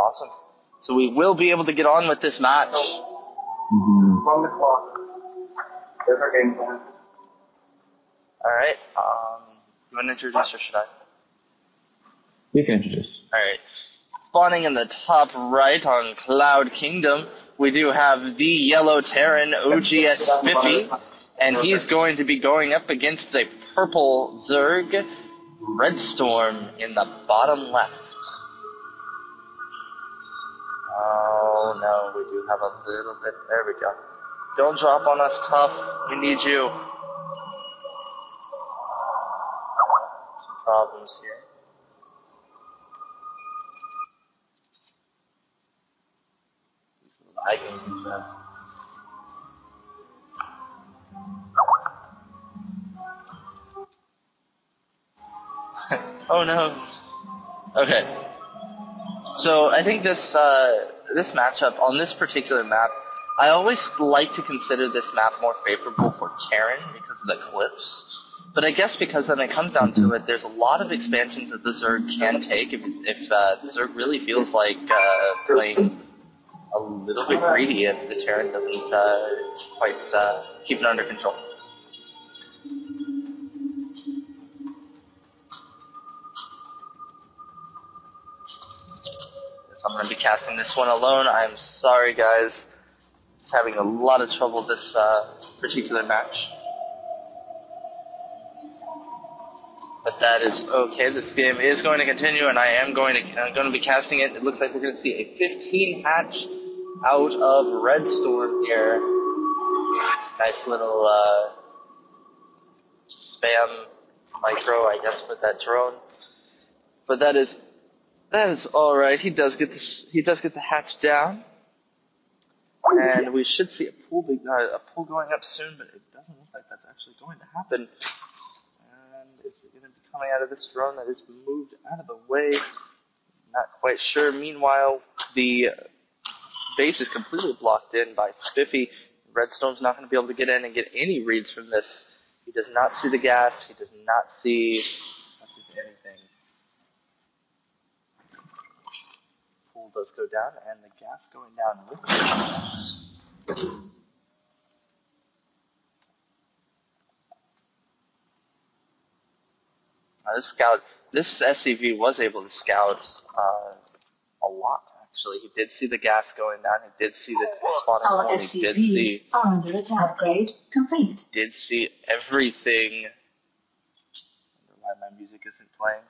Awesome. So we will be able to get on with this match. Run the clock. There's our game plan. Alright, you want to introduce or should I? You can introduce. Alright. Spawning in the top right on Cloud Kingdom, we do have the yellow Terran, OGSpiffy, and he's going to be going up against the purple Zerg, Redstorm, in the bottom left. Oh no, we do have a little bit, there we go. Don't drop on us, tough, we need you. Some problems here. Lagging, he says. Oh no. Okay. So I think this this matchup on this particular map, I always like to consider this map more favorable for Terran because of the cliffs. But I guess because when it comes down to it, there's a lot of expansions that the Zerg can take if the Zerg really feels like playing a little bit greedy if the Terran doesn't quite keep it under control. I'm going to be casting this one alone. I'm sorry, guys. Just having a lot of trouble this particular match. But that is okay. This game is going to continue, and I'm going to be casting it. It looks like we're going to see a 15 hatch out of Redstorm here. Nice little spam micro, I guess, with that drone. But that is all right. He does get the hatch down, and we should see a pool going up soon. But it doesn't look like that's actually going to happen. And is it going to be coming out of this drone that is moved out of the way? Not quite sure. Meanwhile, the base is completely blocked in by Spiffy. Redstorm's not going to be able to get in and get any reads from this. He does not see the gas. He does not see anything. Pool does go down, and the gas going down with it. This SCV was able to scout a lot. Actually, he did see the gas going down. He did see the spawning point. He did see under attack. Upgrade complete. Did see everything. I wonder why my music isn't playing.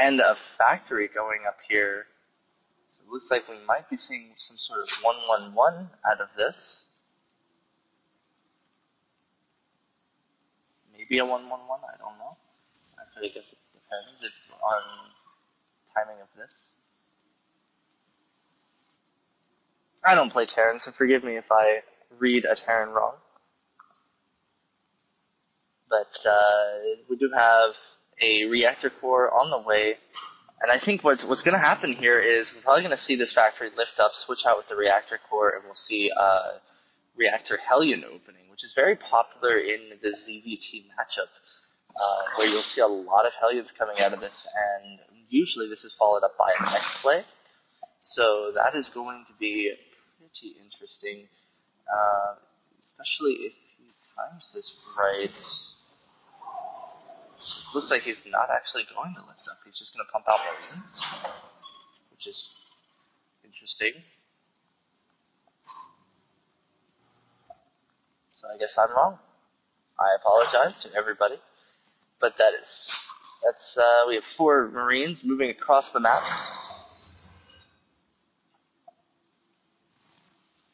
And a factory going up here. So it looks like we might be seeing some sort of 1-1-1 out of this. Maybe a 1-1-1, I don't know. Actually, I guess it depends on timing of this. I don't play Terran, so forgive me if I read a Terran wrong. But we do have a reactor core on the way, and I think what's going to happen here is we're probably going to see this factory lift up, switch out with the reactor core, and we'll see reactor Hellion opening, which is very popular in the ZVT matchup, where you'll see a lot of Hellions coming out of this, and usually this is followed up by an X-play. So that is going to be pretty interesting, especially if he times this right. It looks like he's not actually going to lift up. He's just going to pump out Marines, which is interesting. So I guess I'm wrong. I apologize to everybody. But that's we have 4 Marines moving across the map.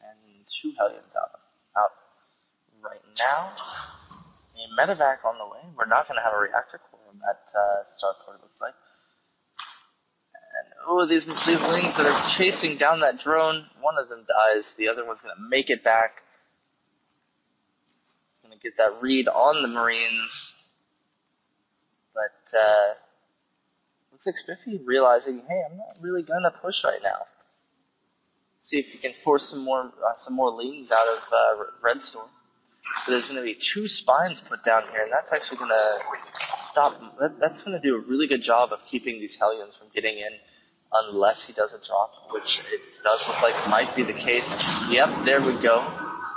And 2 Hellions out right now. A medevac on the way. We're not going to have a reactor core on that starport, it looks like. And oh, these wings that are chasing down that drone. One of them dies. The other one's going to make it back. Going to get that read on the Marines. But looks like Spiffy realizing, hey, I'm not really going to push right now. See if he can force some more leans out of Redstorm. So there's going to be 2 spines put down here, and that's actually going to stop. That's going to do a really good job of keeping these Hellions from getting in unless he does a drop, which it does look like might be the case. Yep, there we go.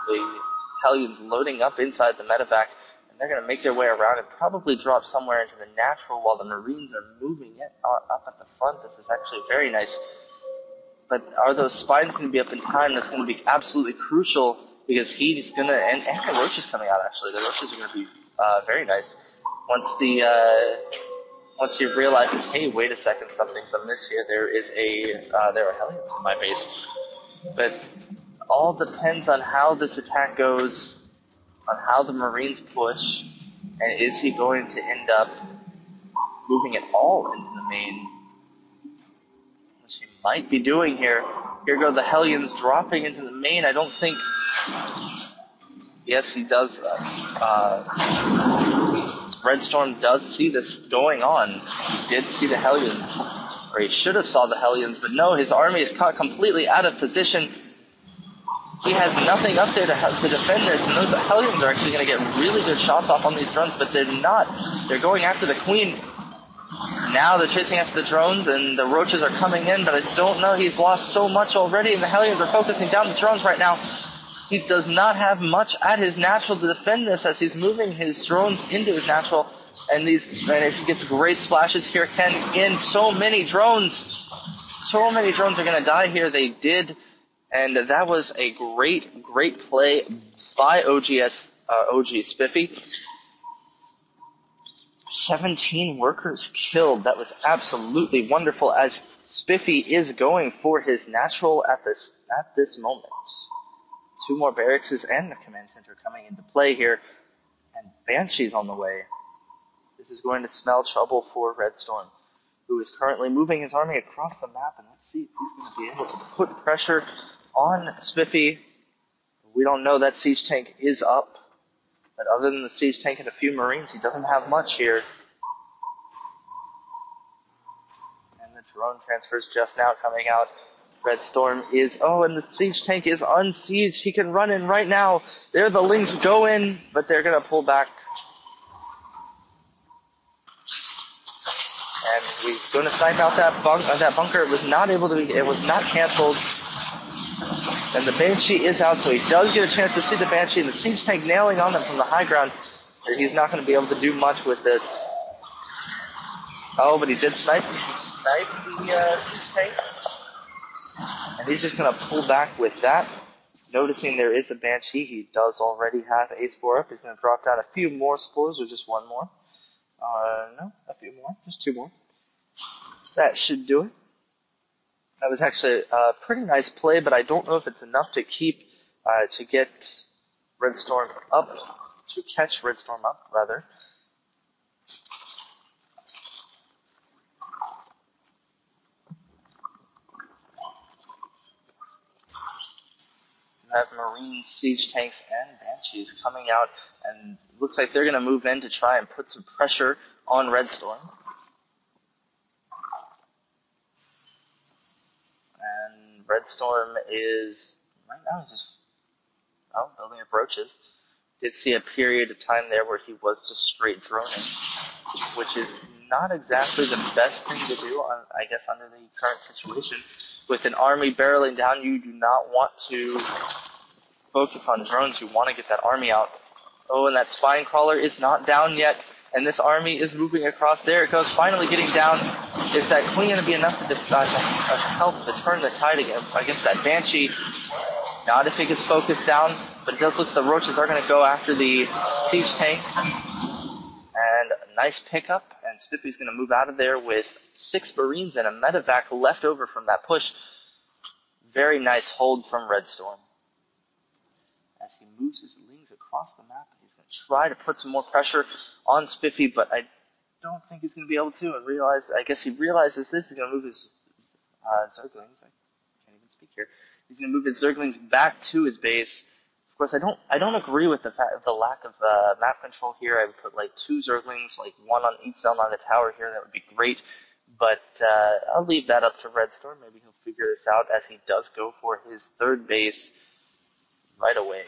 The Hellions loading up inside the medevac, and they're going to make their way around and probably drop somewhere into the natural while the Marines are moving it up at the front. This is actually very nice. But are those spines going to be up in time? That's going to be absolutely crucial because he's going to, and the Roaches coming out actually. The Roaches are going to be very nice. Once he realizes, hey, wait a second, something's amiss here. There are Hellions in my base. But all depends on how this attack goes, on how the Marines push, and is he going to end up moving it all into the main? Which he might be doing here. Here go the Hellions dropping into the main. I don't think... Yes, he does. Redstorm does see this going on. He did see the Hellions. Or he should have saw the Hellions, but no, his army is caught completely out of position. He has nothing up there to defend this, and those Hellions are actually going to get really good shots off on these drones, but they're not. They're going after the Queen. Now they're chasing after the drones, and the Roaches are coming in, but I don't know. He's lost so much already, and the Hellions are focusing down the drones right now. He does not have much at his natural to defend this as he's moving his drones into his natural, and if he gets great splashes here, so many drones are going to die here. They did. And that was a great, great play by OGSpiffy. 17 workers killed. That was absolutely wonderful as Spiffy is going for his natural at this moment. 2 more barracks and the command center coming into play here. And Banshee's on the way. This is going to smell trouble for Redstorm, who is currently moving his army across the map. And let's see if he's going to be able to put pressure on Spiffy. We don't know that siege tank is up, but other than the siege tank and a few Marines, he doesn't have much here. And the drone transfers just now coming out. Redstorm is, and the siege tank is unsieged. He can run in right now. There the Lings go in, but they're going to pull back. And he's going to snipe out that bunker. It was not canceled. And the Banshee is out, so he does get a chance to see the Banshee, and the siege tank nailing on him from the high ground. He's not going to be able to do much with this. Oh, but he did snipe the siege tank. And he's just going to pull back with that. Noticing there is a Banshee, he does already have a spore up. He's going to drop down a few more spores, or just one more. No, a few more, just 2 more. That should do it. That was actually a pretty nice play, but I don't know if it's enough to get Redstorm up, to catch Redstorm up, rather. You have Marines, siege tanks, and Banshees coming out, and it looks like they're going to move in to try and put some pressure on Redstorm. And Redstorm is, right now, he's just building up Roaches. Did see a period of time there where he was just straight droning, which is not exactly the best thing to do, I guess, under the current situation. With an army barreling down, you do not want to focus on drones. You want to get that army out. Oh, and that spine crawler is not down yet, and this army is moving across. There it goes, finally getting down. Is that Queen going to be enough to help to turn the tide against that Banshee? Not if it gets focused down, but it does look the Roaches are going to go after the siege tank. And a nice pickup, and Spiffy's going to move out of there with 6 Marines and a medevac left over from that push. Very nice hold from Redstorm. As he moves his Lings across the map, he's going to try to put some more pressure on Spiffy, but I don't think he's going to be able to. I guess he realizes this. He's going to move his Zerglings. I can't even speak here. He's going to move his Zerglings back to his base. Of course, I don't agree with the lack of map control here. I would put like 2 Zerglings, like 1 on each zone on the tower here. That would be great. But I'll leave that up to Redstorm. Maybe he'll figure this out as he does go for his 3rd base right away.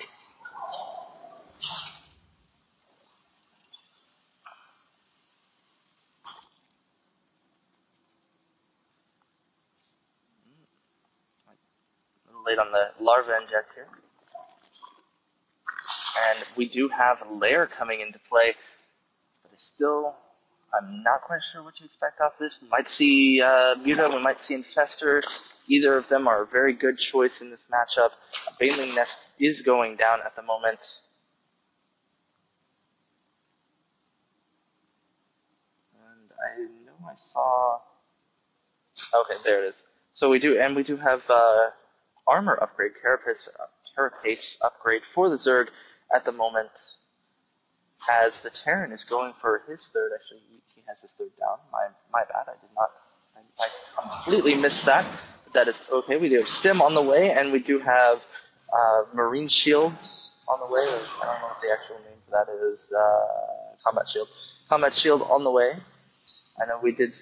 late on the larva inject here. And we do have Lair coming into play, but I'm not quite sure what to expect off this. We might see Muta, we might see Infestor. Either of them are a very good choice in this matchup. A Baneling Nest is going down at the moment. And I know I saw... Okay, there it is. So we do have armor upgrade, carapace upgrade for the Zerg at the moment, as the Terran is going for his third. Actually, he has his third down. My bad. I completely missed that. But that is okay. We do have Stim on the way, and we do have Marine Shields on the way. I don't know what the actual name for that is. Combat Shield. Combat Shield on the way. I know we did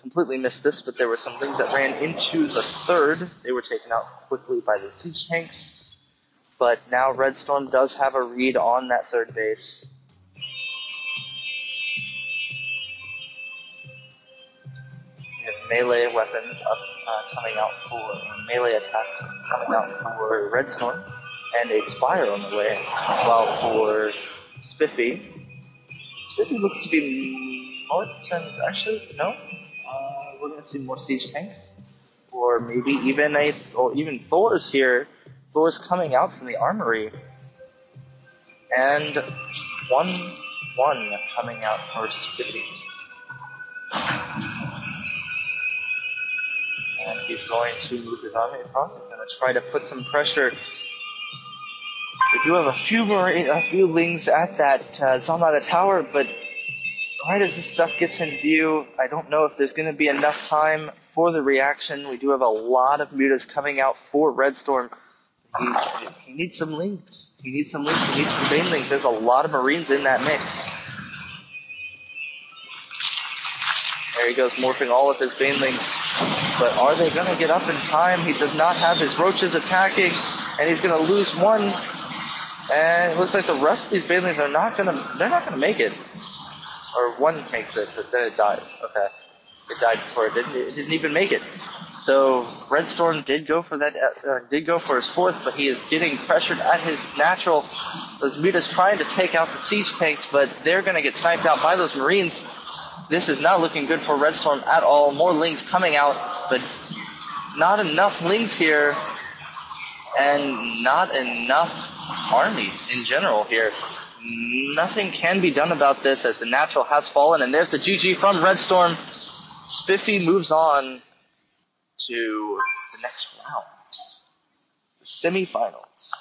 completely miss this, but there were some things that ran into the third. They were taken out quickly by the siege tanks. But now Redstorm does have a read on that third base. We have melee weapons coming out for melee attack coming out for Redstorm, and a Spire on the way. While for Spiffy looks to be more than actually no. We're going to see more siege tanks, or maybe even Thor's here. Thor's coming out from the armory, and 1-1 coming out for Spiffy. And he's going to move his army across. He's going to try to put some pressure. We do have a few lings at that Zamada tower, but right as this stuff gets in view, I don't know if there's going to be enough time for the reaction. We do have a lot of mutas coming out for Redstorm. He needs some links. He needs some banelings. There's a lot of Marines in that mix. There he goes, morphing all of his banelings. But are they going to get up in time? He does not have his roaches attacking, and he's going to lose one. And it looks like the rest of these banelings are not going to make it. Or one makes it, but then it dies. Okay. It died before it didn't even make it. So Redstorm did go for his fourth, but he is getting pressured at his natural. Those mutas trying to take out the siege tanks, but they're going to get sniped out by those Marines. This is not looking good for Redstorm at all. More lings coming out, but not enough lings here, and not enough army in general here. Nothing can be done about this as the natural has fallen, and there's the GG from Redstorm. Spiffy moves on to the next round, the semifinals.